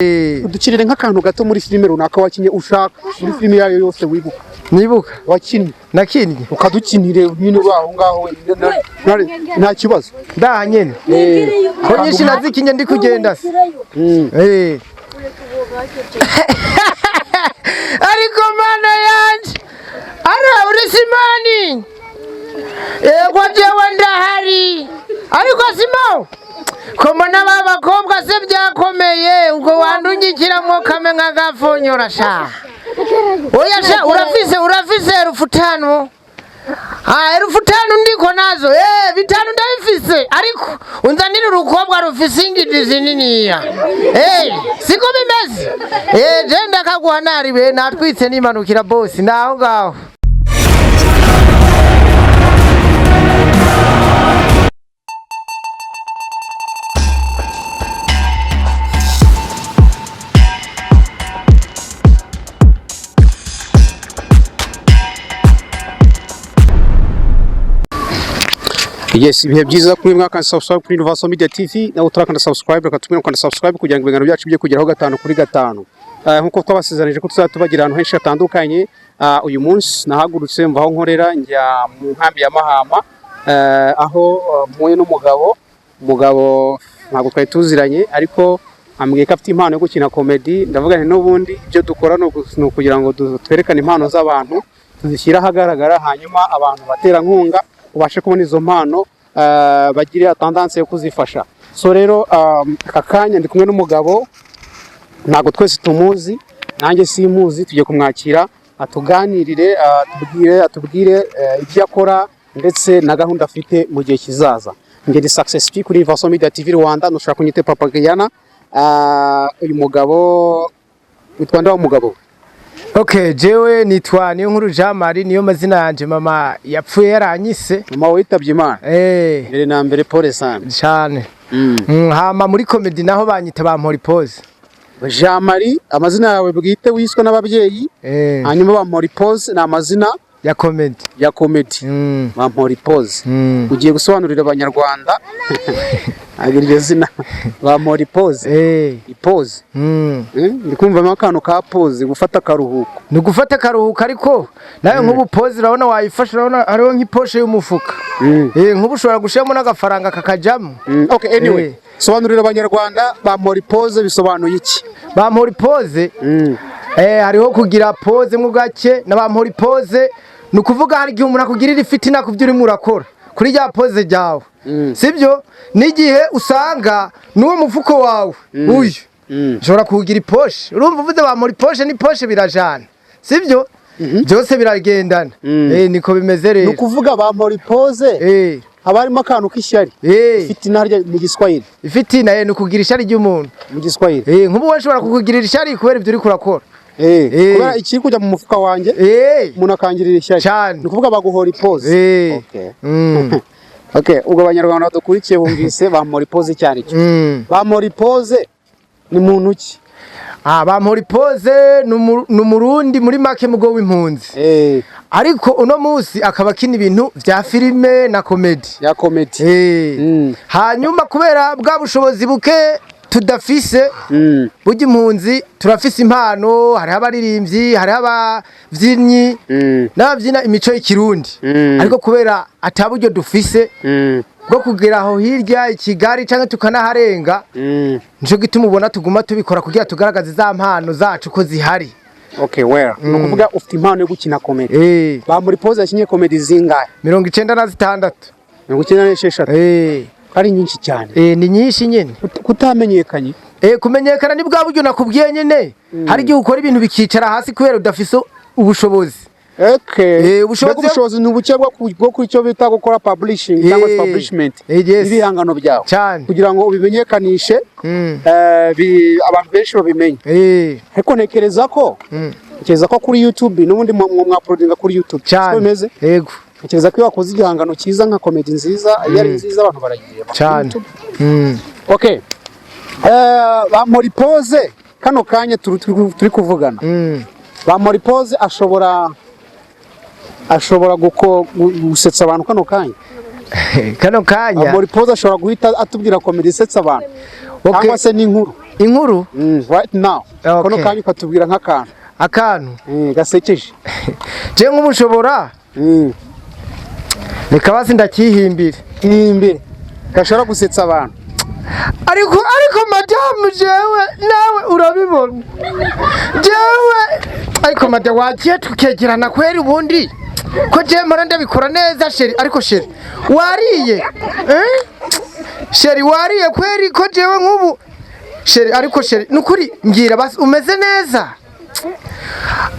Uducirire nk'akantu gato muri filme runaka wakinye ushaka muri filme yayo yose wibuka. Nibuka wakinye nakinye ukadukinire nyine baho ngaho nta kibazo ndaha nyene ko nyinshi nazikinye ndi kugenda se ariko mana yanje ara urisimani kwa jewe ndahari ariko simo komona babakobwa se byakomeye ubwo wandungikiramo kame nk'agafonyora sha oya sha urafise rufutano rufutano ndiko nazo bitanu ndabifise ariko unzanira urukobwa rufise ingidi zininiya siko bimeze je ndakaguha naribe natwitse nimanukira boss naho ngaho. Yes, ibihe byiza kuri mwaka subscribe kuri Universal Media TV na utarakanda subscribe rekatumwe ukanda subscribe kugira ngo ibintu byacu bye kugeraho 5 kuri 5 nkuko twabasezeranyije ko tuzatubagira ahantu henshi hatandukanye. Uyu munsi nahagurutse mvaho nkorera njya mu nkambi ya Mahama aho mpuye n'umugabo ntabwo twari tuziranye ariko ambwiye ko afite impano yo gukina comedy. Ndavuga nti n'ubundi ibyo dukora no kugira ngo twerekane impano z'abantu tuzishyira ahagaragara hanyuma abantu batera nkunga ubashe kubona izo mpano bagire tendance yo kuzifasha. So rero aka kanya ndi kumwe n'umugabo ntago twese tumuzi nanjye simuzi, tujye kumwakira atuganirire atubwire ibyo akora ndetse na gahunda afite mu gihe kizaza. Nge ndi Success P kuri Universal Media TV Rwanda, nushaka kunyite Papa Guyana. Uyu mugabo witwa nda umugabo. Okay, jewe nitwa niyo nkuru Jamari, niyo mazina yanje. Mama yapfuye yaranyise. Mama witabye Imana. Mbere na mbere pole sana. Cyane. Hama muri comedy naho banyita Bampora ipoze. Jamari amazina yawe bwite wiswe n'ababyeyi. Hanyuma Bampora ipoze na amazina ya comedy. Bampora ipoze. Ugiye gusobanurira abanyarwanda agirije zina Bampora ipoze. Ipoze. Ndikumva akantu ka pose gufata karuhuko. Ni gufata karuhuko ariko nayo nk'ubu pose urabona wayifasha, urabona hariho nk'iposhe y'umufuka. Nk'ubu ushobora gushiramo n'agafaranga kakajamo. Okay, anyway. Sobanurira abanyarwanda Bampora ipoze bisobanuye iki? Bampora ipoze hariho kugira pose mu gake na Bampora ipoze nukuvuga hari gihe umuntu akugirira ifitina ku byo urimo urakora kuri ya pose jawe. Sibyo n'igihe usanga nuwo mufuko wawe uyu jora kugira iposhe, urumva uvuze Bampora iposhe ni poshe birajana, sibyo byose biragendana. Niko bimeze rero nukuvuga Bampora ipoze abarimo akantu k'ishyari ifitina harya mu Giswahili. Ifitina ni kugira ishyari ry'umuntu mu Giswahili. Nk'ubu washobora kukugirira ishyari kubera ibyo uri kurakora. Kubera ikiri kujya mu mufuka wanjye umuntu akangirira ishyari nukuvuga baguhora ipoze. Okay, ubwo abanyarwanda badukurikiye bumvise Bampora ipoze cyane cyo. Bampora ipoze ni muntu ki? Bampora ipoze n'umurundi muri make mugo w'impunzi. Ariko uno munsi akaba kina ibintu vya filme na comedy. Ya comedy. Hanyuma kubera bwa bushobozi buke tudafise burya impunzi turafise impano, hari abaririmbyi, hari abavyinyi n'abavyina imico y'ikirundi. Ariko kubera ataburyo dufise bwo kugera aho hirya Kigali canke tukanaharenga, nico gituma ubona tuguma tubikora kugira tugaragaze za mpano zacu ko zihari. Okay, where? Nukuvuga ufite impano yo gukina comedy. Bampora ipoze yakinye comedy zingahe? 96. 96. Ari nyinshi cyane. Ni nyinshi nyene. Kutamenyekanye. Kumenyekana ni bwa buryo nakubwiye nyene. Hari gihe ukora ibintu bikicara hasi kubera udafise ubushobozi. Okay. Ubushobozi n'ubuke bwo kuricyo bita gukora publishing cyangwa publishment. Ibihangano byawe. Kugira ngo ubimenyekanishe abantu benshi babimenye. Ariko nekereza ko kuri YouTube n'ubundi mwauploadinga kuri YouTube. Siko bimeze? Yego. Nekereza ko wakoze igihangano cyiza nka comedy nziza, yari nziza abantu baragiye. Cyane. Okay. Bampora ipoze kano kanya turi kuvugana. Bampora ipoze ashobora gusetsa abantu kano kanya. Kano kanya Bampora ipoze ashobora guhita atubwira comedy isetsa abantu. Cyangwa se n'inkuru. inkuru right now kono kanyu katubwira akantu gasekeje je nk'umushobora reka basi ndakihimbire gashobora gusetsa abantu ariko madamu jewe nawe urabibona jewe ariko madamu wagiye tukegerana kweri ubundi ko je mpora ndabikora neza sheri ariko sheri wariye sheri wariye kweri ko jewe nk'ubu sheri ariko sheri nukuri mbwira basi umeze neza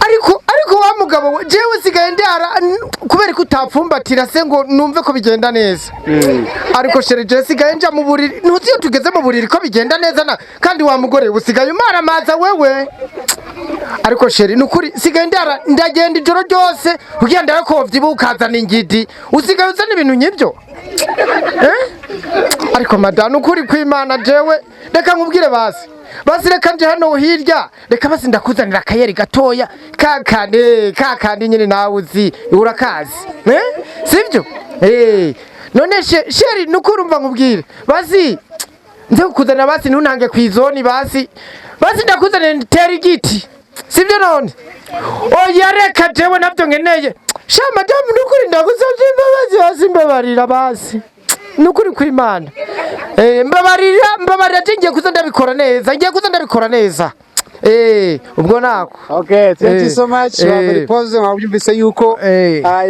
ariko wa mugabo we jewe sigaye ndara kubera ko utapfumbatira se ngo numve ko bigenda neza ariko sheri je sigaye nja mu buriri ntuziyo tugeze mu buriri ko bigenda neza kandi wa mugore usigaye umaramaza wewe ariko sheri nukuri sigaye ndara ndagenda ijoro ryose ugenda arakovyi bukazana ingidi usigaye uzana ibintu nyibyo ariko madana ukuri kwimana jewe reka nkubwire basi reka nje hano hirya reka basi ndakuzanira akayeri gatoya kakandi nyine nawe uzi urakazi sibyo none sheri nukuri umva nkubwire basi nze kukuzanira basi ntunange kwizoni basi ndakuzanira tera igiti sibyo none oya reka jewe nabyo nkeneye sha madamu nukuri ndagusabye imbabazi hasi mbabarira basi nukuri kwimana mbabarira ngiye kuza ndabikora neza ubwo nako okay thank you so much muri pause wabyumvise yuko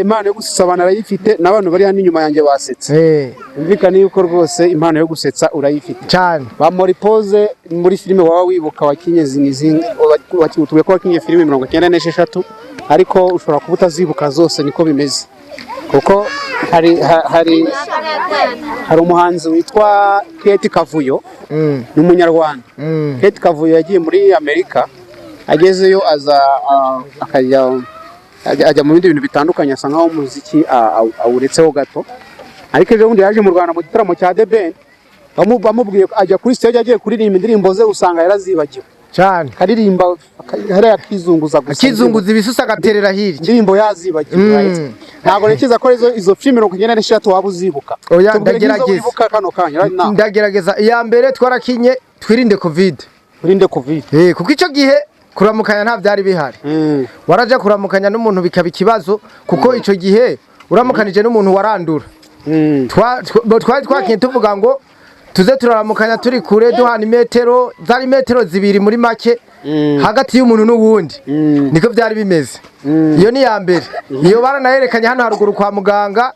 impano yo gusetsa abantu arayifite n'abantu bari hano inyuma yanjye basetse umvikane yuko rwose impano yo gusetsa urayifite cyane ba muri pause muri filime waba wibuka wakinye zingizindi tuwe ko wakinye filime 96 ariko ushobora kuba utazibuka zose niko bimeze kuko hari umuhanzi witwa Kate Kavuyo n'umunyarwanda Kate Kavuyo yagiye muri Amerika agezeyo ajya mu bindi bintu bitandukanye asa nkaho umuziki awuretseho gato ariko ejo bundi yaje mu Rwanda mu gitaramo cya The Ben bamubwiye ajya kuri stage agiye kuririmba indirimbo ze usanga yarazibagiwe cyane karirimba hariya kizunguza gusa kizunguza ibisusa gaterera hirya indirimbo yazibagiwe ntabwo nekiza ko izo filime 96 waba uzibuka oya ndagerageza iya mbere twarakinye twirinde covid kuko icyo gihe kuramukanya nta byari bihari waraje kuramukanya n'umuntu bikaba ikibazo kuko icyo gihe uramukanije n'umuntu warandura twari twakinye tuvuga ngo tuze turaramukanya turi kure duhana metero zari metero zibiri muri make hagati y'umuntu n'uwundi niko byari bimeze iyo ni ya mbere iyo baranayerekanye hano haruguru kwa muganga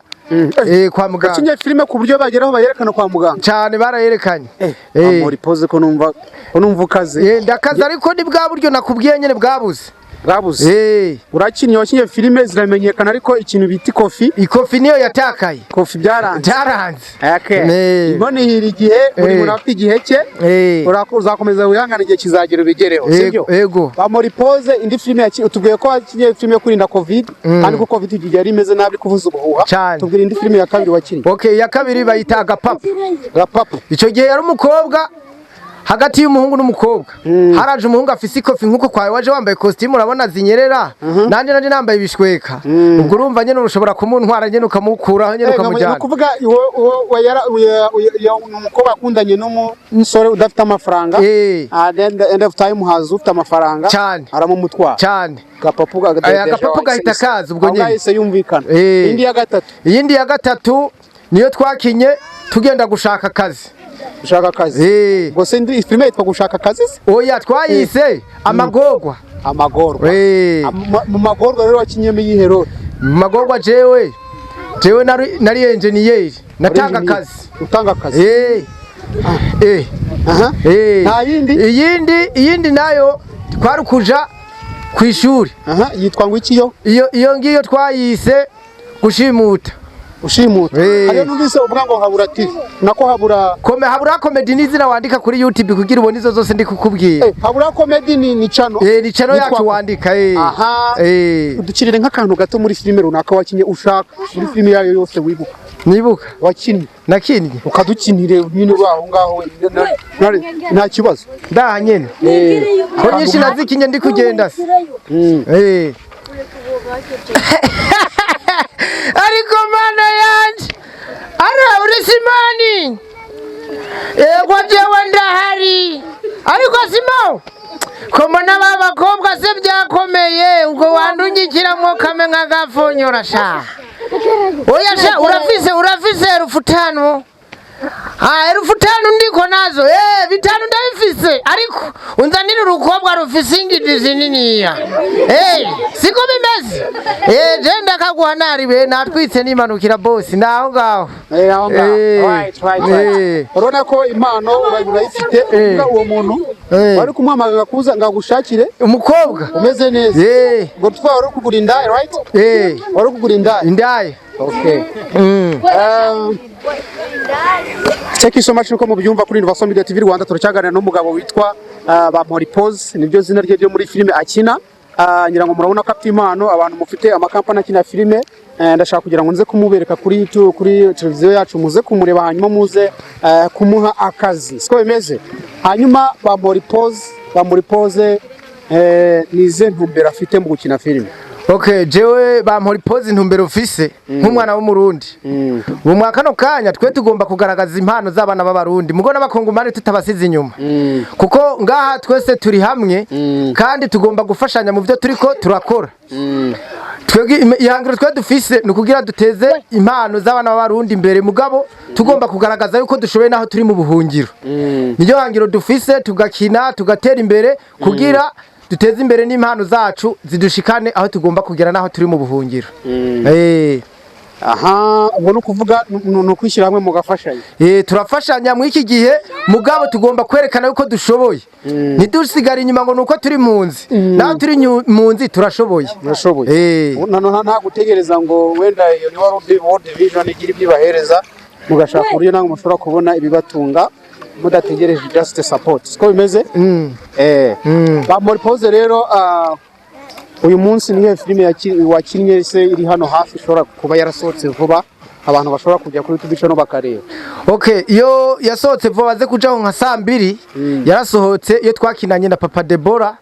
kwa muganga kinye filime ku buryo bageraho bayerekana kwa muganga cyane barayerekanye muri pause ko numva ukaze ndakaza ariko ni bwa buryo nakubwiye nyene bwabuze urakinye wakinye filime ziramenyekana ariko ikintu biti ikofi niyo yatakaye kofi byaranze mbone hiri igihe uri munafite igihe cye uzakomeza wihangana igihe kizagera ubigereho sibyo ba muri pause indi filime utubwiye ko wakinye filime kurinda covid kandi ko covid igihe yari imeze nabi kuvuza ubuhuha tubwira indi filime ya kabiri wakinye ya kabiri bayita Gapapu icyo gihe yari umukobwa hagati y'umuhungu n'umukobwa haraje umuhungu afise ikofi nkuko kwawe waje wambaye costume urabona zinyerera nanje nambaye ibishweka ubwo urumva nyene ushobora kumuntwara nyene ukamukuraho nyene ukamujyana kuvuga umukobwa akundanye n'umusore udafite amafaranga end of time haza ufite amafaranga aramumutwara cyane Gapapu gahita kaza ubwo nyene ahise yumvikana iyindi ya gatatu niyo twakinye tugenda gushaka akazi ngo se ndi filime yitwa gushaka akazi oya twayise amagorwa mu magorwa rero wakinyemo yihero mu magorwa jewe nari engineer natanga akazi utanga akazi nta iyindi nayo twari kuja ku ishuri yitwa ngo iki iyo ngiyo twayise gushimuta hariyo numvise uvuga ngo habura TV nako habura comedy n'izina wandika kuri YouTube kugira ubone izo zose ndi kukubwira habura comedy ni channel ni channel yacu wandika udukirire nk'akantu gato muri filime runaka wakinye ushaka muri filime yayo yose wibuka nibuka wakinye nakinye ukadukinire nyine waho ngaho nta kibazo ndaha nyene ko nyinshi nazikinye ndi kugenda ariko mana yanje ara urisimani kwa jewe ndahari ariko simo komona babakobwa se byakomeye ubwo wandungikiramo kame nk'agafonyora sha oya sha urafise rufutano rufutano ndiko nazo bitanu ndabifise ariko unzanira urukobwa rufise ingidi niniya siko bimeze je ndakaguha naribe natwitse nimanukira boss naho ngaho urabona ko impano urayifite uwo muntu wari kumuhamagara kuza ngagushakire umukobwa umeze neza ngo twari kugura indaya right wari kugura indaya okay Thank you so much uko mubyumva kuri Universal Media TV Rwanda turacyaganira n'umugabo witwa Bampora ipoze nibyo zina rye ryo muri filme akina ngira ngo murabona ko afite impano abantu mufite amakampani akina filme ndashaka kugira ngo nze kumubereka kuri televiziyo yacu muze kumureba hanyuma muze kumuha akazi siko bimeze hanyuma Bampora ipoze nize ntumbera afite mu gukina filme Okay, jewe Bampora ipoze intumbero ufise nk'umwana w'umurundi. Ubu mwaka no kanya twe tugomba kugaragaza impano z'abana b'abarundi. Mugo n'abakongomani tutabasize inyuma. Kuko ngaha twese turi hamwe kandi tugomba gufashanya mu byo turiko turakora. Twebwe ihangiro twe dufise nukugira duteze impano z'abana b'abarundi imbere mugabo tugomba kugaragaza yuko dushoboye naho turi mu buhungiro. Niyo hangiro dufise tugakina tugatera imbere kugira duteze imbere n'impano zacu zidushikane aho tugomba kugera naho turi mu buhungiro. Aha ubwo no kuvuga no kwishyira hamwe mugafashanya. Turafashanya mu iki gihe mugabo tugomba kwerekana yuko dushoboye. Ntidusigara inyuma ngo nuko turi munzi. Naho turi munzi turashoboye. Nta gutegereza ngo wenda iyo ni World Vision igira ibyibahereza mugashaka uriyo nango mushobora kubona ibibatunga mudategereje just support. Siko bimeze? Bampora ipoze rero uyu munsi niyo filme wakinnye se iri hano hafi ishobora kuba yarasohotse vuba abantu bashobora kujya kuri YouTube channel bakareba. Okay, iyo yasohotse vuba baze kujaho nka 2:00 yarasohotse iyo twakinanye na Papa Debora.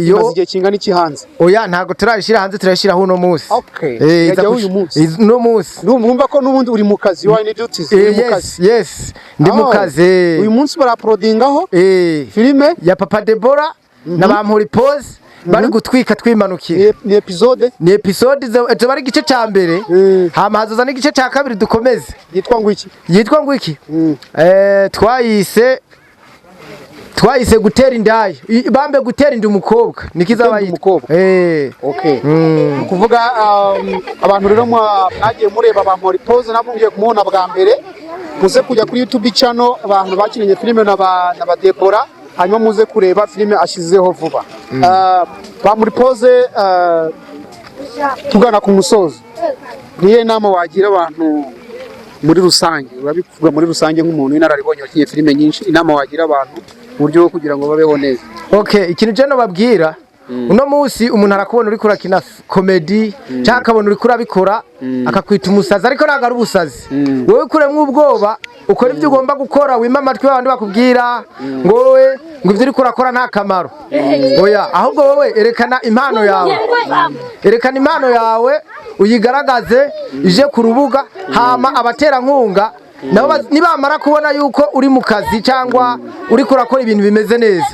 Yo mazigiye kingana iki hanze? Oya ntago turashira hanze turashira uno munsi. Okay. Yajya uyu munsi. No munsi. Numva ko nubundi uri mu kazi wa ni duties uri mu kazi. Yes. Ndi mu kazi. Uyu munsi baraprodingaho filme ya Papa Debora na Bampora ipoze bari gutwika twimanukira. Ni episode zo bari gice ca mbere hama hazoza n'igice ca kabiri dukomeze. Yitwa ngwiki twayise gutera indaya bambe gutera indi umukobwa nikiza bayitwa okay kuvuga abantu rero mwagiye mureba Bampora ipoze nabungiye kumubona bwa mbere muze kujya kuri YouTube channel abantu bakinanye filme na ba Debora hanyuma muze kureba filme ashizeho vuba. Bampora ipoze tugana ku musozo niye nama wagira abantu muri rusange urabivuga muri rusange nk'umuntu inararibonye wakinye filme nyinshi inama wagira abantu buryo kugira ngo babeho neza. Okay, ikintu je no babwira uno munsi umuntu arakubona uri kurakina comedy cyangwa akabona uri kurabikora akakwita umusazi ariko ntago ari ubusazi wowe kuremwe ubwoba ukora ibyo ugomba gukora wima amatwi y'abandi bakubwira ngo wowe ngo ibyo uri kurakora nta kamaro. Oya ahubwo wowe erekana impano yawe uyigaragaze ije ku rubuga hama abatera nkunga nabo nibamara kubona yuko uri mu kazi cyangwa uri kurakora ibintu bimeze neza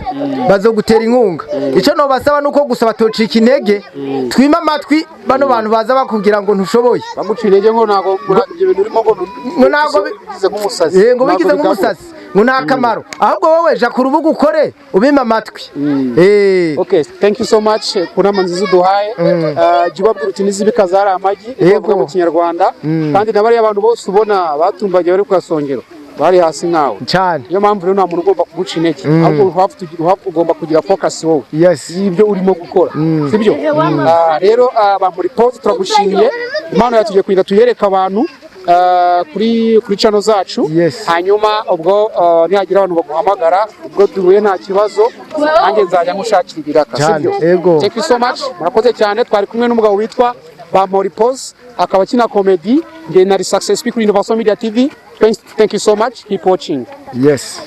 bazogutera inkunga. Ico no basaba nuko gusaba tocika intege twima amatwi bano bantu baza bakubwira ngo ntushoboye bagucira intege ngo nago ibyo bintu urimo ngo nago bigize nk'umusazi ngo bigize nk'umusazi ngo nta kamaro ahubwo wowe ja ku rubuga ukore ubima amatwi. Okay, thank you so much kuna manzizo duhaye jibabwira uti nizibika zara amagi mu Kinyarwanda kandi nabari abantu bose ubona batumbaje bari kwasongero bari hasi nkawe cyane niyo mpamvu rero nta muntu ugomba kuguca intege ahubwo ugomba kugira focus wowe y'ibyo urimo gukora sibyo. Rero Bampora ipoze turagushimiye impano yatuje kwinda tuyereka abantu kuri channel zacu hanyuma ubwo nihagira abantu baguhamagara ubwo duhuye nta kibazo nanjye nzajya ngushakira ibiraka sibyo. Thank you so much murakoze cyane twari kumwe n'umugabo witwa Bampora ipoze akaba kina comedy nge nari success kuri Universal Media TV. Thank you so much, keep watching. Yes.